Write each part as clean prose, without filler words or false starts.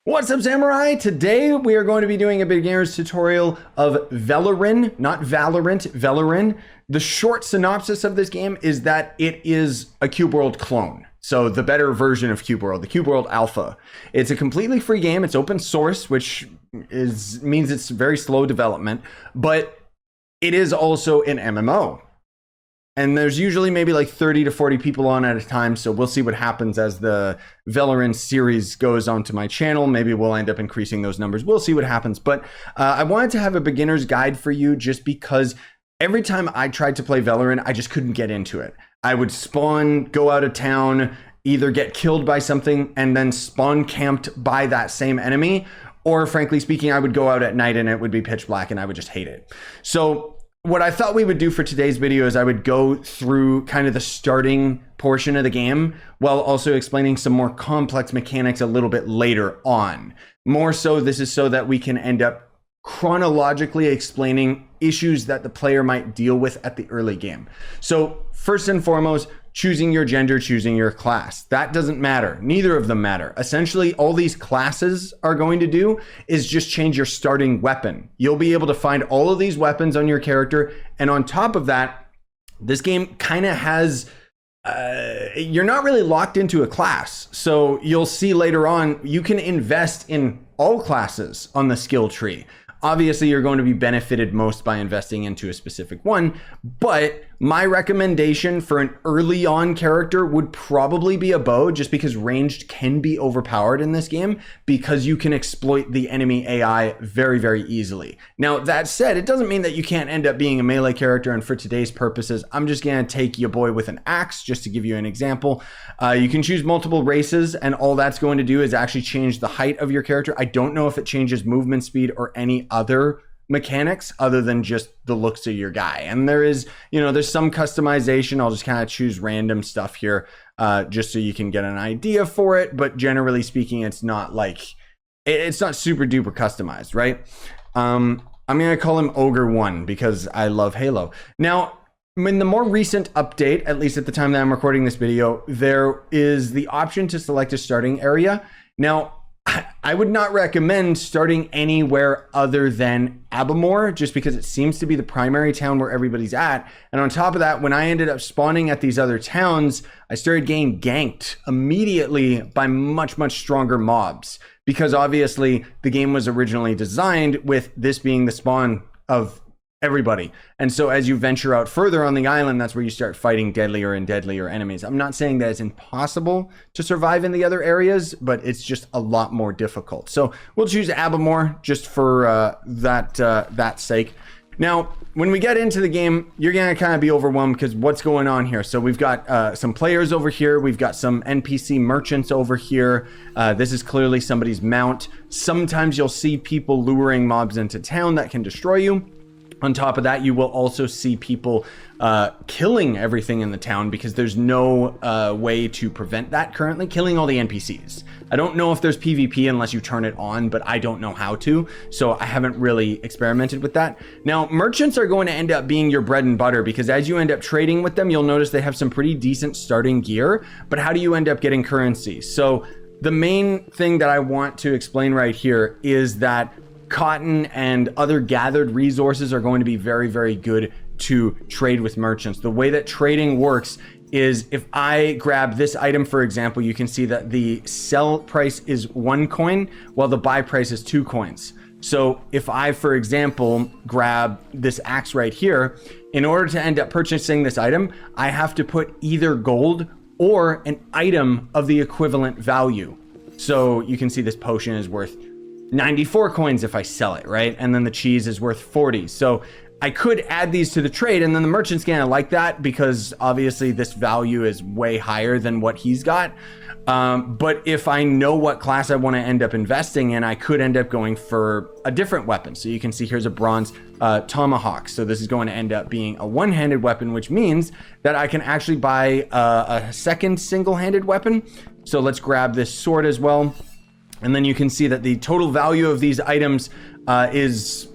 What's up, Samurai? Today we are going to be doing a beginner's tutorial of Veloren, not Valorant, Veloren. The short synopsis of this game is that it is a cubeworld clone. So the better version of cubeworld, the cubeworld alpha. It's a completely free game. It's open source, which means it's very slow development, but it is also an MMO. And there's usually maybe like 30 to 40 people on at a time. So we'll see what happens as the Veloren series goes onto my channel. Maybe we'll end up increasing those numbers. We'll see what happens. But I wanted to have a beginner's guide for you just because every time I tried to play Veloren, I just couldn't get into it. I would spawn, go out of town, either get killed by something and then spawn camped by that same enemy. Or frankly speaking, I would go out at night and it would be pitch black and I would just hate it. So what I thought we would do for today's video is I would go through kind of the starting portion of the game while also explaining some more complex mechanics a little bit later on. More so, this is so that we can end up chronologically explaining issues that the player might deal with at the early game. So first and foremost, choosing your gender, choosing your class. That doesn't matter. Neither of them matter. Essentially, all these classes are going to do is just change your starting weapon. You'll be able to find all of these weapons on your character. And on top of that, this game kind of has, you're not really locked into a class. So you'll see later on, you can invest in all classes on the skill tree. Obviously, you're going to be benefited most by investing into a specific one, but my recommendation for an early on character would probably be a bow, just because ranged can be overpowered in this game because you can exploit the enemy AI very, very easily. Now, that said, it doesn't mean that you can't end up being a melee character, and for today's purposes, I'm just going to take your boy with an axe, just to give you an example. You can choose multiple races, and all that's going to do is actually change the height of your character. I don't know if it changes movement speed or any other mechanics other than just the looks of your guy. And there is, there's some customization. I'll just kind of choose random stuff here just so you can get an idea for it. But generally speaking, it's not super duper customized, right? I'm going to call him Ogre 1 because I love Halo. Now, in the more recent update, at least at the time that I'm recording this video, there is the option to select a starting area. Now, I would not recommend starting anywhere other than Abamore, just because it seems to be the primary town where everybody's at. And on top of that, when I ended up spawning at these other towns, I started getting ganked immediately by much, much stronger mobs. Because obviously the game was originally designed with this being the spawn of everybody. And so as you venture out further on the island, that's where you start fighting deadlier and deadlier enemies. I'm not saying that it's impossible to survive in the other areas, but it's just a lot more difficult. So we'll choose Abamore just for that sake. Now, when we get into the game, you're going to kind of be overwhelmed because what's going on here? So we've got some players over here. We've got some NPC merchants over here. This is clearly somebody's mount. Sometimes you'll see people luring mobs into town that can destroy you. On top of that, you will also see people killing everything in the town because there's no way to prevent that currently, killing all the NPCs. I don't know if there's PvP unless you turn it on, but I don't know how to, so I haven't really experimented with that. Now, merchants are going to end up being your bread and butter because as you end up trading with them, you'll notice they have some pretty decent starting gear, but how do you end up getting currency? So the main thing that I want to explain right here is that cotton and other gathered resources are going to be very, very good to trade with merchants. The way that trading works is if I grab this item, for example, you can see that the sell price is 1 coin while the buy price is 2 coins. So if I, for example, grab this axe right here, in order to end up purchasing this item, I have to put either gold or an item of the equivalent value. So you can see this potion is worth 94 coins if I sell it, right? And then the cheese is worth 40. So I could add these to the trade, and then the merchant's gonna like that because obviously this value is way higher than what he's got. But if I know what class I want to end up investing in, I could end up going for a different weapon. So you can see here's a bronze tomahawk. So this is going to end up being a one-handed weapon, which means that I can actually buy a second single-handed weapon. So let's grab this sword as well. And then you can see that the total value of these items is,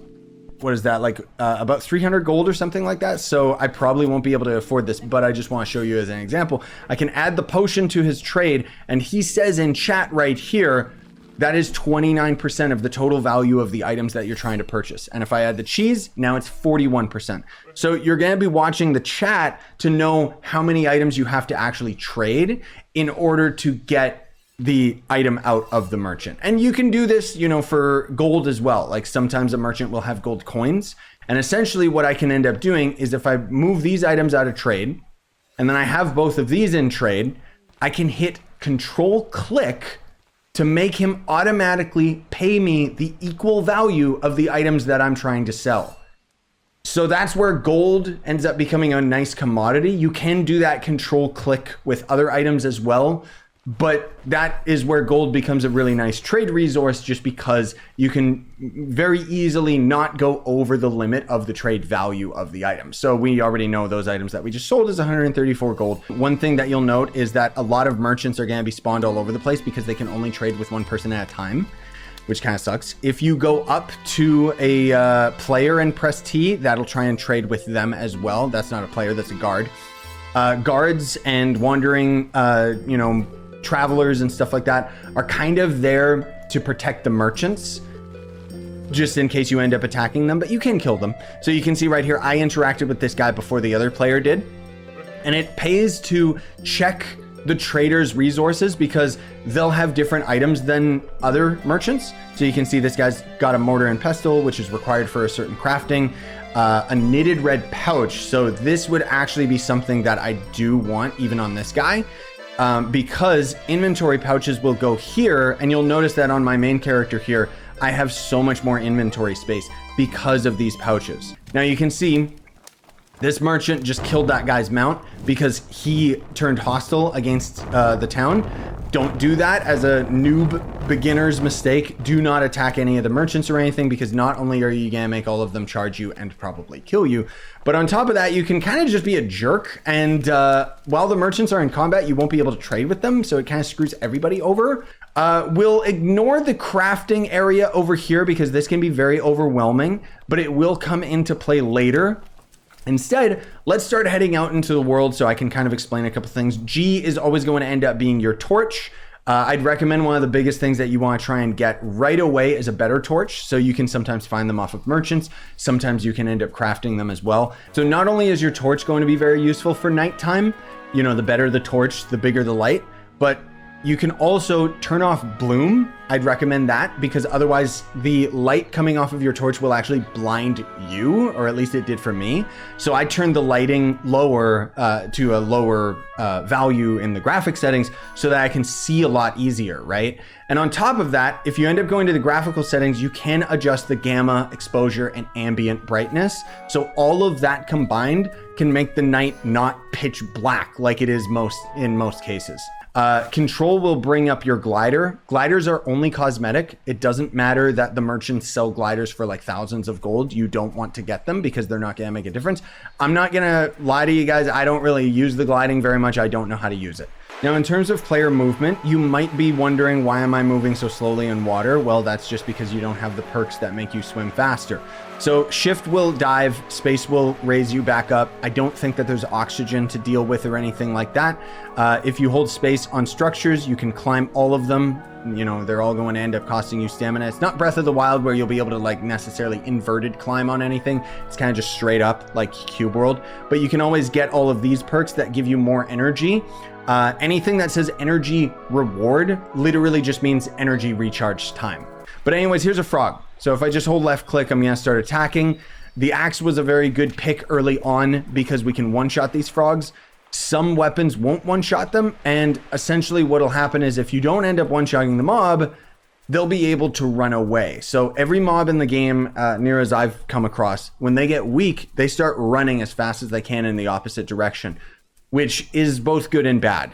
what is that, like about 300 gold or something like that. So I probably won't be able to afford this, but I just want to show you as an example. I can add the potion to his trade, and he says in chat right here, that is 29% of the total value of the items that you're trying to purchase. And if I add the cheese, now it's 41%. So you're going to be watching the chat to know how many items you have to actually trade in order to get the item out of the merchant. And you can do this, you know, for gold as well. Like sometimes a merchant will have gold coins. And essentially what I can end up doing is if I move these items out of trade, and then I have both of these in trade, I can hit Control click to make him automatically pay me the equal value of the items that I'm trying to sell. So that's where gold ends up becoming a nice commodity. You can do that control click with other items as well, but that is where gold becomes a really nice trade resource, just because you can very easily not go over the limit of the trade value of the item. So we already know those items that we just sold is 134 gold. One thing that you'll note is that a lot of merchants are going to be spawned all over the place because they can only trade with one person at a time, which kind of sucks. If you go up to a player and press T, that'll try and trade with them as well. That's not a player, that's a guard. Guards and wandering, you know, travelers and stuff like that are kind of there to protect the merchants, just in case you end up attacking them, but you can kill them. So you can see right here, I interacted with this guy before the other player did. And it pays to check the trader's resources because they'll have different items than other merchants. So you can see this guy's got a mortar and pestle, which is required for a certain crafting, a knitted red pouch. So this would actually be something that I do want even on this guy. Because inventory pouches will go here, and you'll notice that on my main character here, I have so much more inventory space because of these pouches. Now you can see this merchant just killed that guy's mount because he turned hostile against the town. Don't do that as a noob beginner's mistake. Do not attack any of the merchants or anything, because not only are you gonna make all of them charge you and probably kill you, but on top of that, you can kind of just be a jerk. And while the merchants are in combat, you won't be able to trade with them. So it kind of screws everybody over. We'll ignore the crafting area over here because this can be very overwhelming, but it will come into play later. Instead, let's start heading out into the world so I can kind of explain a couple things. G is always going to end up being your torch. I'd recommend one of the biggest things that you want to try and get right away is a better torch. So you can sometimes find them off of merchants. Sometimes you can end up crafting them as well. So not only is your torch going to be very useful for nighttime, you know, the better the torch, the bigger the light, but you can also turn off bloom. I'd recommend that because otherwise the light coming off of your torch will actually blind you, or at least it did for me. So I turned the lighting lower to a lower value in the graphic settings so that I can see a lot easier, right? And on top of that, if you end up going to the graphical settings, you can adjust the gamma, exposure, and ambient brightness. So all of that combined can make the night not pitch black like it is in most cases. Control will bring up your glider. Gliders are only cosmetic. It doesn't matter that the merchants sell gliders for like thousands of gold. You don't want to get them because they're not going to make a difference. I'm not going to lie to you guys. I don't really use the gliding very much. I don't know how to use it. Now, in terms of player movement, you might be wondering, why am I moving so slowly in water? Well, that's just because you don't have the perks that make you swim faster. So shift will dive, space will raise you back up. I don't think that there's oxygen to deal with or anything like that. If you hold space on structures, you can climb all of them. You know, they're all going to end up costing you stamina. It's not Breath of the Wild where you'll be able to like necessarily inverted climb on anything. It's kind of just straight up like cubeworld, but you can always get all of these perks that give you more energy. Anything that says energy reward literally just means energy recharge time. But anyways, here's a frog. So if I just hold left click, I'm gonna start attacking. The axe was a very good pick early on because we can one-shot these frogs. Some weapons won't one-shot them, and essentially what'll happen is if you don't end up one-shotting the mob, they'll be able to run away. So every mob in the game, near as I've come across, when they get weak, they start running as fast as they can in the opposite direction, which is both good and bad.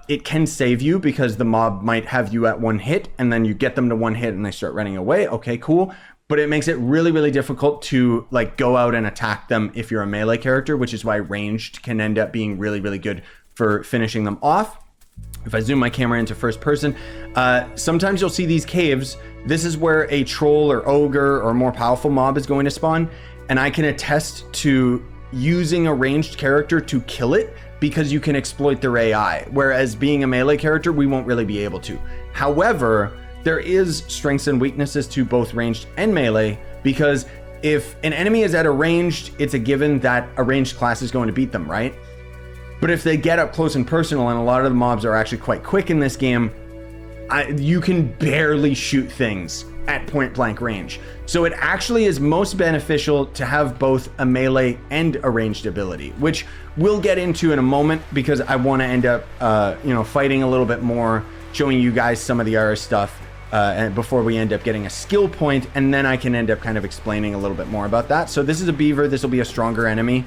It can save you because the mob might have you at one hit and then you get them to one hit and they start running away. Okay, cool. But it makes it really, really difficult to like go out and attack them if you're a melee character, which is why ranged can end up being really, really good for finishing them off. If I zoom my camera into first person, sometimes you'll see these caves. This is where a troll or ogre or more powerful mob is going to spawn. And I can attest to using a ranged character to kill it because you can exploit their AI. Whereas being a melee character, we won't really be able to. However, there is strengths and weaknesses to both ranged and melee, because if an enemy is at a ranged, it's a given that a ranged class is going to beat them, right? But if they get up close and personal, and a lot of the mobs are actually quite quick in this game, you can barely shoot things at point blank range. So it actually is most beneficial to have both a melee and a ranged ability, which we'll get into in a moment, because I want to end up, fighting a little bit more, showing you guys some of the other stuff, and before we end up getting a skill point, and then I can end up kind of explaining a little bit more about that. So this is a beaver. This will be a stronger enemy,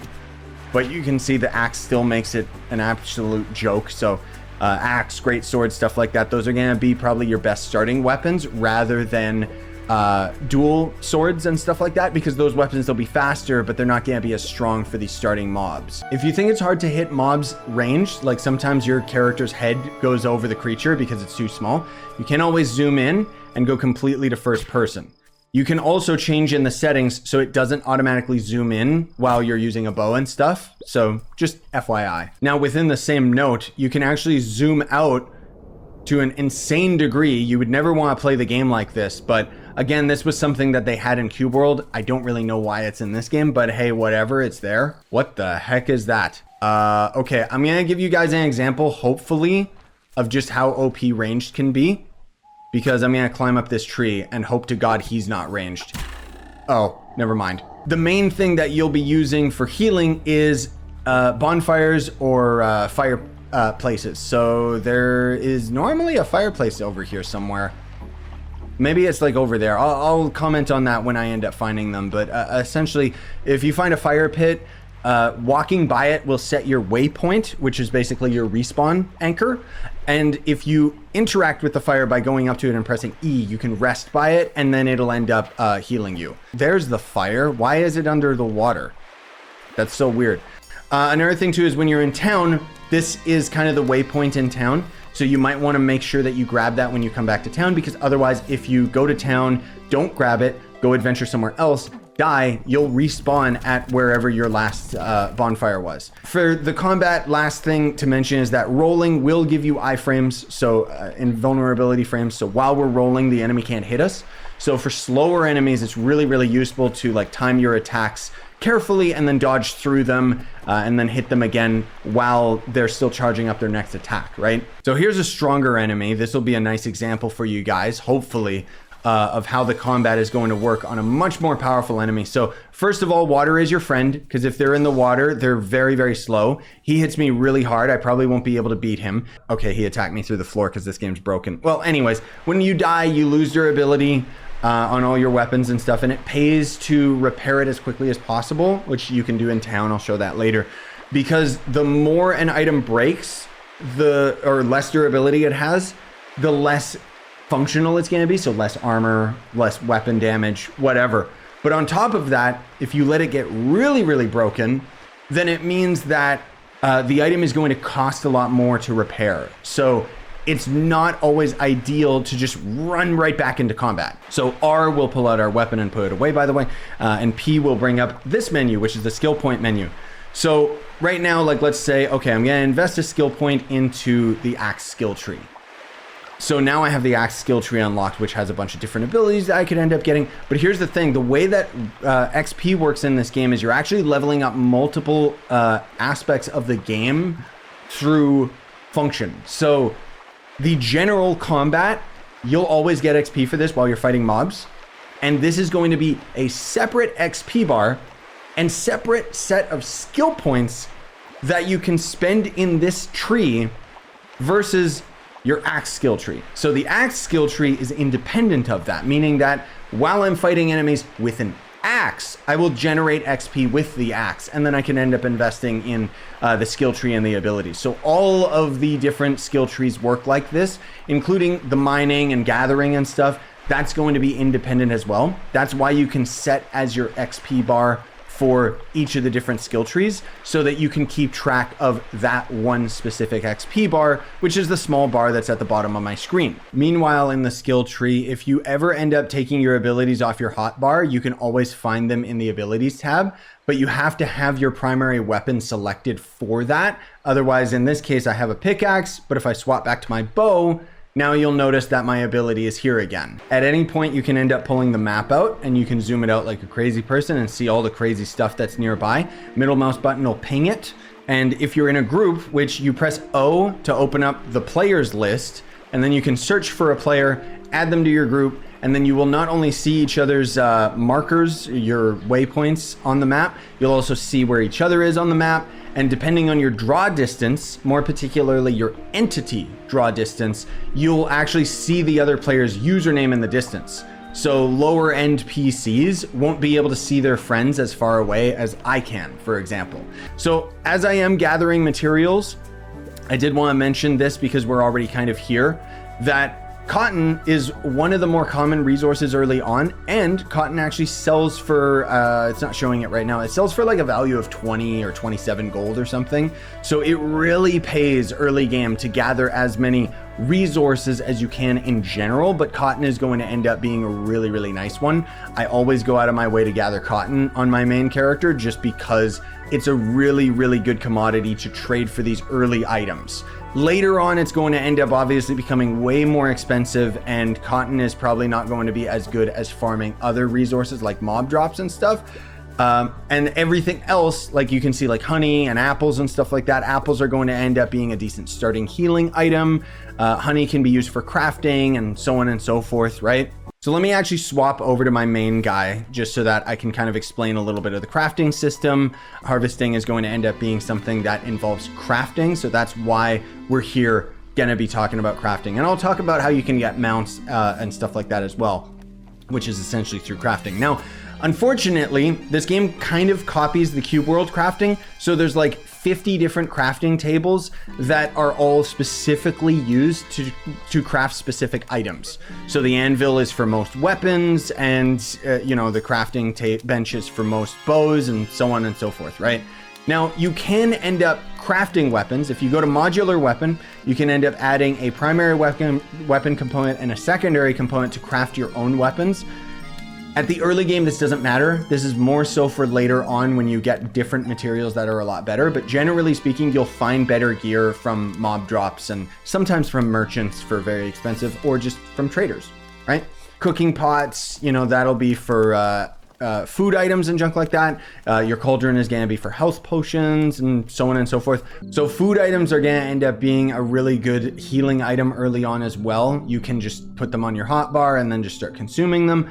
but you can see the axe still makes it an absolute joke. So axe, great sword, stuff like that, those are going to be probably your best starting weapons, rather than dual swords and stuff like that, because those weapons, they'll be faster, but they're not going to be as strong for these starting mobs. If you think it's hard to hit mobs ranged, like sometimes your character's head goes over the creature because it's too small, you can always zoom in and go completely to first person. You can also change in the settings so it doesn't automatically zoom in while you're using a bow and stuff. So just FYI. Now, within the same note, you can actually zoom out to an insane degree. You would never want to play the game like this, but again, this was something that they had in cubeworld. I don't really know why it's in this game, but hey, whatever, it's there. What the heck is that? Okay, I'm gonna give you guys an example, hopefully, of just how OP ranged can be, because I'm gonna climb up this tree and hope to God he's not ranged. Oh, never mind. The main thing that you'll be using for healing is bonfires or fire places. So there is normally a fireplace over here somewhere. Maybe it's like over there. I'll comment on that when I end up finding them. But essentially, if you find a fire pit, walking by it will set your waypoint, which is basically your respawn anchor. And if you interact with the fire by going up to it and pressing E, you can rest by it, and then it'll end up healing you. There's the fire. Why is it under the water? That's so weird. Another thing too is when you're in town, this is kind of the waypoint in town. So you might want to make sure that you grab that when you come back to town, because otherwise, if you go to town, don't grab it, go adventure somewhere else, die, you'll respawn at wherever your last bonfire was. For the combat, last thing to mention is that rolling will give you iFrames, so invulnerability frames. So while we're rolling, the enemy can't hit us. So for slower enemies, it's really, really useful to like time your attacks carefully and then dodge through them and then hit them again while they're still charging up their next attack, right? So here's a stronger enemy. This will be a nice example for you guys, hopefully, of how the combat is going to work on a much more powerful enemy. So first of all, water is your friend, because if they're in the water, they're very, very slow. He hits me really hard. I probably won't be able to beat him. Okay, he attacked me through the floor because this game's broken. Well, anyways, when you die, you lose durability on all your weapons and stuff, and it pays to repair it as quickly as possible, which you can do in town. I'll show that later, because the more an item breaks, or less durability it has, the less functional it's going to be. So less armor, less weapon damage, whatever. But on top of that, if you let it get really, really broken, then it means that the item is going to cost a lot more to repair. So it's not always ideal to just run right back into combat. So R will pull out our weapon and put it away, by the way. And P will bring up this menu, which is the skill point menu. So right now, like let's say, okay, I'm gonna invest a skill point into the axe skill tree. So now I have the axe skill tree unlocked, which has a bunch of different abilities that I could end up getting. But here's the thing, the way that XP works in this game is you're actually leveling up multiple aspects of the game through function. So the general combat, you'll always get XP for this while you're fighting mobs. And this is going to be a separate XP bar and separate set of skill points that you can spend in this tree versus your axe skill tree. So the axe skill tree is independent of that, meaning that while I'm fighting enemies with an axe, I will generate XP with the axe, and then I can end up investing in the skill tree and the abilities. So all of the different skill trees work like this, including the mining and gathering and stuff. That's going to be independent as well. That's why you can set as your XP bar for each of the different skill trees, so that you can keep track of that one specific XP bar, which is the small bar that's at the bottom of my screen. Meanwhile, in the skill tree, if you ever end up taking your abilities off your hotbar, you can always find them in the abilities tab, but you have to have your primary weapon selected for that. Otherwise, in this case, I have a pickaxe, but if I swap back to my bow, Now you'll notice that my ability is here again. At any point, you can end up pulling the map out and you can zoom it out like a crazy person and see all the crazy stuff that's nearby. Middle mouse button will ping it. And if you're in a group, which you press O to open up the players list, and then you can search for a player, add them to your group, and then you will not only see each other's markers, your waypoints on the map, you'll also see where each other is on the map. And depending on your draw distance, more particularly your entity draw distance, you'll actually see the other player's username in the distance. So lower end PCs won't be able to see their friends as far away as I can, for example. So as I am gathering materials, I did want to mention this because we're already kind of here, that cotton is one of the more common resources early on, and cotton actually sells for, it's not showing it right now, it sells for like a value of 20 or 27 gold or something. So it really pays early game to gather as many resources as you can in general, but cotton is going to end up being a really, really nice one. I always go out of my way to gather cotton on my main character just because it's a really, really good commodity to trade for these early items. Later on, it's going to end up obviously becoming way more expensive, and cotton is probably not going to be as good as farming other resources like mob drops and stuff. And everything else, like you can see, like honey and apples and stuff like that. Apples are going to end up being a decent starting healing item. Honey can be used for crafting and so on and so forth, right? So let me actually swap over to my main guy just so that I can kind of explain a little bit of the crafting system. Harvesting is going to end up being something that involves crafting. So that's why we're here going to be talking about crafting. And I'll talk about how you can get mounts and stuff like that as well, which is essentially through crafting. Now, unfortunately, this game kind of copies the cube world crafting. So there's like 50 different crafting tables that are all specifically used to craft specific items. So the anvil is for most weapons, and the crafting bench is for most bows, and so on and so forth, right? Now, you can end up crafting weapons. If you go to modular weapon, you can end up adding a primary weapon component and a secondary component to craft your own weapons. At the early game, this doesn't matter. This is more so for later on when you get different materials that are a lot better. But generally speaking, you'll find better gear from mob drops and sometimes from merchants for very expensive, or just from traders, right? Cooking pots, that'll be for food items and junk like that. Your cauldron is going to be for health potions and so on and so forth. So food items are going to end up being a really good healing item early on as well. You can just put them on your hotbar and then just start consuming them.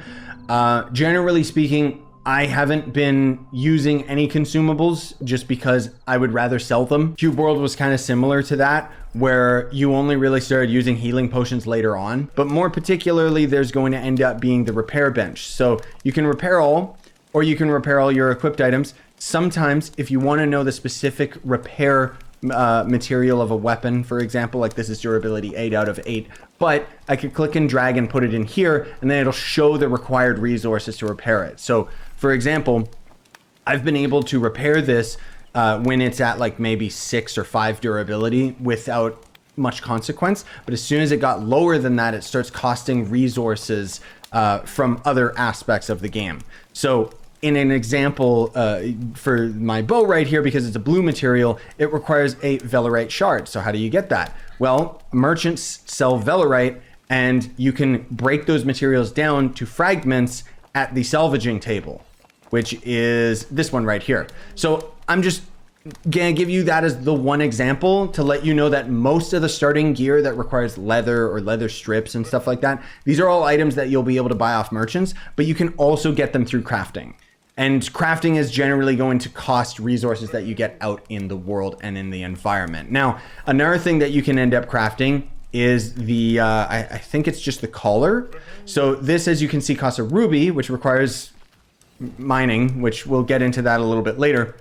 Generally speaking, I haven't been using any consumables just because I would rather sell them. Cube World was kind of similar to that, where you only really started using healing potions later on. But more particularly, there's going to end up being the repair bench. So you can repair all, or you can repair all your equipped items. Sometimes, if you want to know the specific repair material of a weapon, for example, like this is durability 8 out of 8, but I could click and drag and put it in here, and then it'll show the required resources to repair it. So for example, I've been able to repair this when it's at like maybe 6 or 5 durability without much consequence. But as soon as it got lower than that, it starts costing resources from other aspects of the game. So in an example, for my bow right here, because it's a blue material, it requires a Velerite shard. So how do you get that? Well, merchants sell Velerite, and you can break those materials down to fragments at the salvaging table, which is this one right here. So I'm just gonna give you that as the one example to let you know that most of the starting gear that requires leather or leather strips and stuff like that, these are all items that you'll be able to buy off merchants, but you can also get them through crafting. And crafting is generally going to cost resources that you get out in the world and in the environment. Now, another thing that you can end up crafting is the, I think it's just the collar. So this, as you can see, costs a ruby, which requires mining, which we'll get into that a little bit later.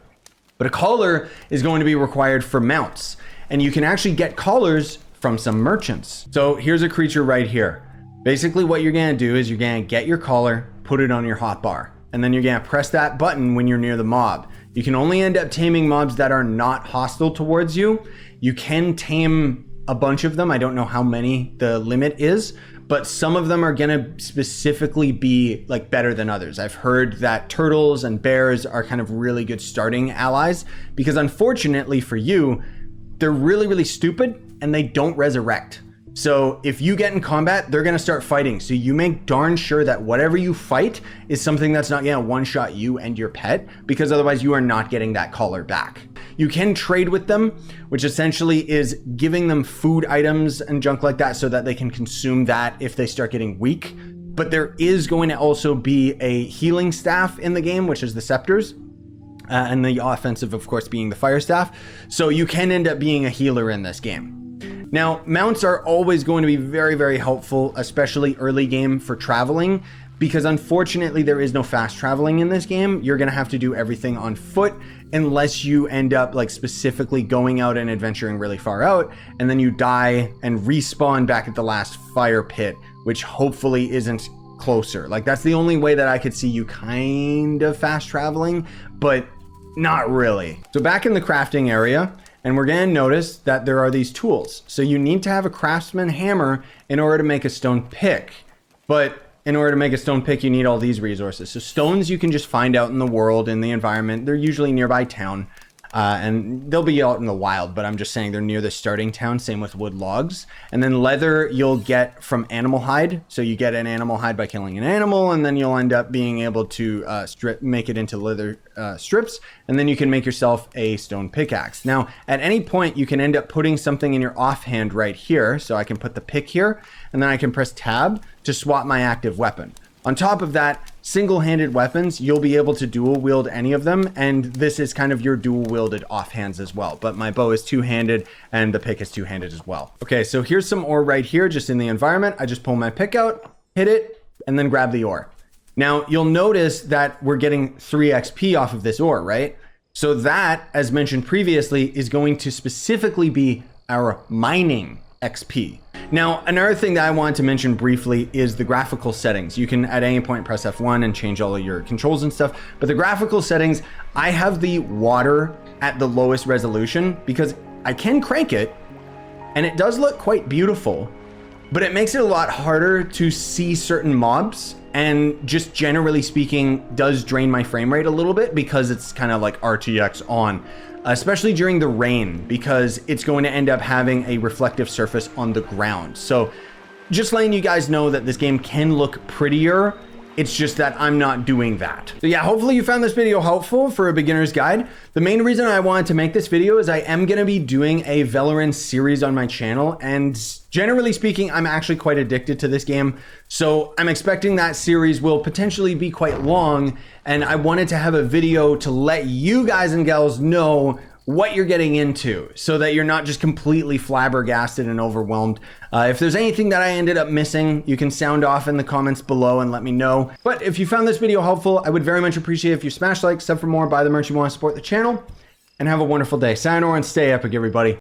But a collar is going to be required for mounts. And you can actually get collars from some merchants. So here's a creature right here. Basically what you're gonna do is you're gonna get your collar, put it on your hotbar, and then you're gonna press that button when you're near the mob. You can only end up taming mobs that are not hostile towards you. You can tame a bunch of them. I don't know how many the limit is, but some of them are gonna specifically be like better than others. I've heard that turtles and bears are kind of really good starting allies because unfortunately for you, they're really, really stupid and they don't resurrect. So if you get in combat, they're gonna start fighting. So you make darn sure that whatever you fight is something that's not gonna one-shot you and your pet, because otherwise you are not getting that collar back. You can trade with them, which essentially is giving them food items and junk like that so that they can consume that if they start getting weak. But there is going to also be a healing staff in the game, which is the scepters. And the offensive, of course, being the fire staff. So you can end up being a healer in this game. Now, mounts are always going to be very, very helpful, especially early game for traveling, because unfortunately there is no fast traveling in this game. You're going to have to do everything on foot unless you end up like specifically going out and adventuring really far out, and then you die and respawn back at the last fire pit, which hopefully isn't closer. Like that's the only way that I could see you kind of fast traveling, but not really. So back in the crafting area, and we're gonna notice that there are these tools. So you need to have a craftsman hammer in order to make a stone pick. But in order to make a stone pick, you need all these resources. So stones you can just find out in the world, in the environment. They're usually nearby town. And they'll be out in the wild, but I'm just saying they're near the starting town. Same with wood logs. And then leather you'll get from animal hide. So you get an animal hide by killing an animal, and then you'll end up being able to make it into leather strips. And then you can make yourself a stone pickaxe. Now, at any point, you can end up putting something in your offhand right here. So I can put the pick here, and then I can press tab to swap my active weapon. On top of that, single-handed weapons, you'll be able to dual wield any of them, and this is kind of your dual wielded offhands as well. But my bow is two-handed and the pick is two-handed as well. Okay, so here's some ore right here, just in the environment. I just pull my pick out, hit it, and then grab the ore. Now, you'll notice that we're getting 3 XP off of this ore, right? So that, as mentioned previously, is going to specifically be our mining XP. Now, another thing that I wanted to mention briefly is the graphical settings. You can at any point press F1 and change all of your controls and stuff, but the graphical settings, I have the water at the lowest resolution because I can crank it and it does look quite beautiful, but it makes it a lot harder to see certain mobs, and just generally speaking does drain my frame rate a little bit because it's kind of like RTX on. Especially during the rain, because it's going to end up having a reflective surface on the ground. So just letting you guys know that this game can look prettier. It's just that I'm not doing that. So yeah, hopefully you found this video helpful for a beginner's guide. The main reason I wanted to make this video is I am going to be doing a Veloren series on my channel, and generally speaking, I'm actually quite addicted to this game. So I'm expecting that series will potentially be quite long, and I wanted to have a video to let you guys and gals know what you're getting into so that you're not just completely flabbergasted and overwhelmed. If there's anything that I ended up missing, you can sound off in the comments below and let me know. But if you found this video helpful, I would very much appreciate if you smash like, sub for more, buy the merch you want to support the channel, and have a wonderful day. Sayonara and stay epic, everybody.